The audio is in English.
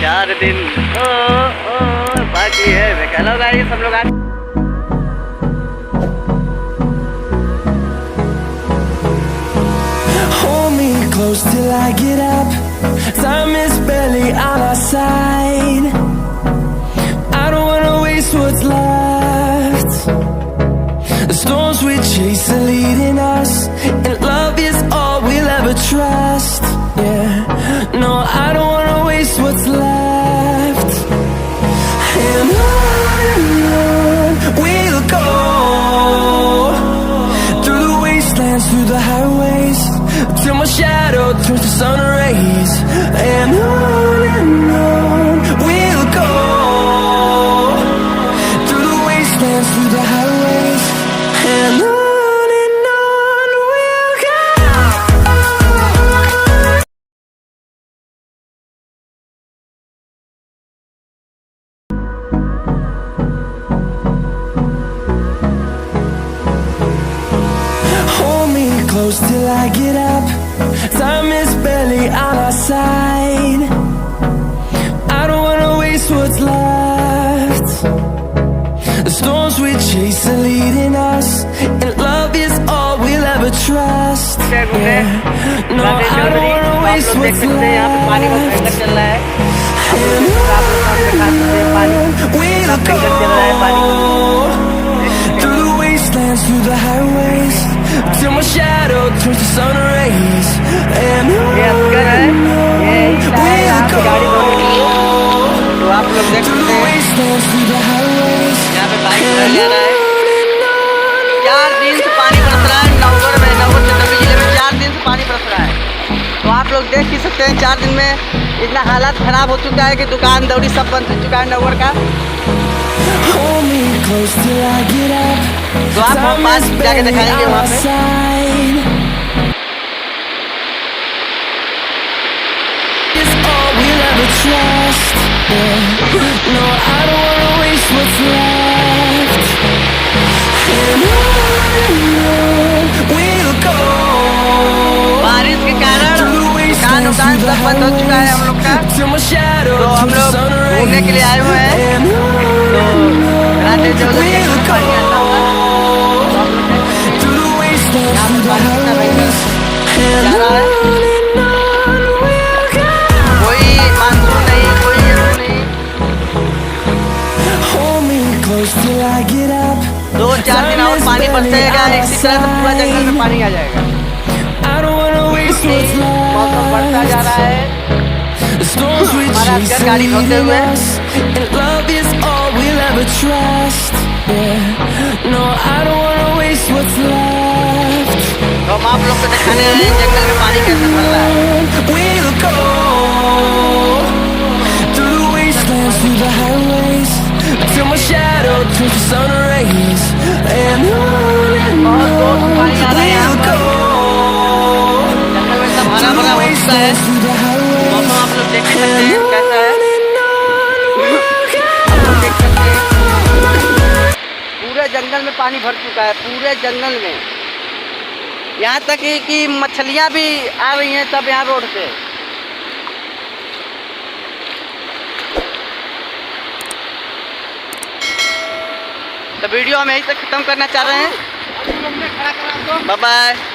4 दिन बाकी है। मैं कह रहा हूँ सब लोग Hold me close till I get up. Time is barely on our side. I don't wanna waste what's left. The storms we chase are leading us, and love is all we'll ever trust. Yeah, no, I don't wanna waste what's left. And on we'll go, through the wastelands, through the highways, till my shadow turns to sun rays. And on we'll go, through the wastelands, through the highways. And on we'll go. Hold me close till I get up. Time is barely on our side. I don't wanna waste what's left. The storms we chase are leading us, and love is all we'll ever trust. Yeah. No, I don't wanna waste what's left. And we'll go through the wastelands, through the highways, till my shadow turns to sun rays. And we'll go through the wastelands, through the highways. यहाँ पे bike चला जा रहा है। 4 दिन से पानी बरस रहा है। नवगढ़ में, नवगढ़ चंद्रपुर जिले में 4 दिन से पानी बरस रहा है। तो आप लोग देख ही सकते हैं 4 दिन में इतना हालात खराब हो चुका है कि दुकान दौड़ी सब बंद हो चुका है नवगढ़ का। Hold me close till I get up. तो आपको पास जाके दिखाएंगे वहाँ पे। It's all we'll ever trust. Yeah. No, I don't wanna waste what's left. And on we'll go. बारिश के कारण दुकान सब बंद हो चुका है हम लोग का। Till my shadow तो हम लोग घूमने के लिए आए हुए हैं। तो रात में जब पानी आता होगा through the wastelands, through the highways. And on कोई मानसून नहीं, कोई ये नहीं। hold me close till I get up. 2-4 दिन और पानी बरसेगा, इसी तरह से पूरा जंगल में पानी आ जाएगा। I don't wanna waste what's मौसम बढ़ता जा रहा है। The storms we हमारा chase अफसर गाड़ी धोते हुए। us, and love is all we'll ever trust. Yeah, no, I don't wanna waste what's left. तो हम आप लोग को दिखाने आए हैं जंगल में पानी कैसे भर रहा है। We'll go through the wastelands, through the highways, till my shadow turns to sun rays. And बहुत जोर से पानी आ रहा है यहाँ we'll पर। go जंगल में सब हरा through भरा the हो चुका है। wastelands, through the highways. मौसम आप लोग देख सकते हैं कैसा है। आप लोग देख सकते हैं पूरे जंगल में पानी भर चुका है, पूरे जंगल में। यहाँ तक कि मछलियाँ भी आ रही हैं सब यहाँ रोड पे। तो वीडियो हम यहीं तक खत्म करना चाह रहे हैं। Bye bye.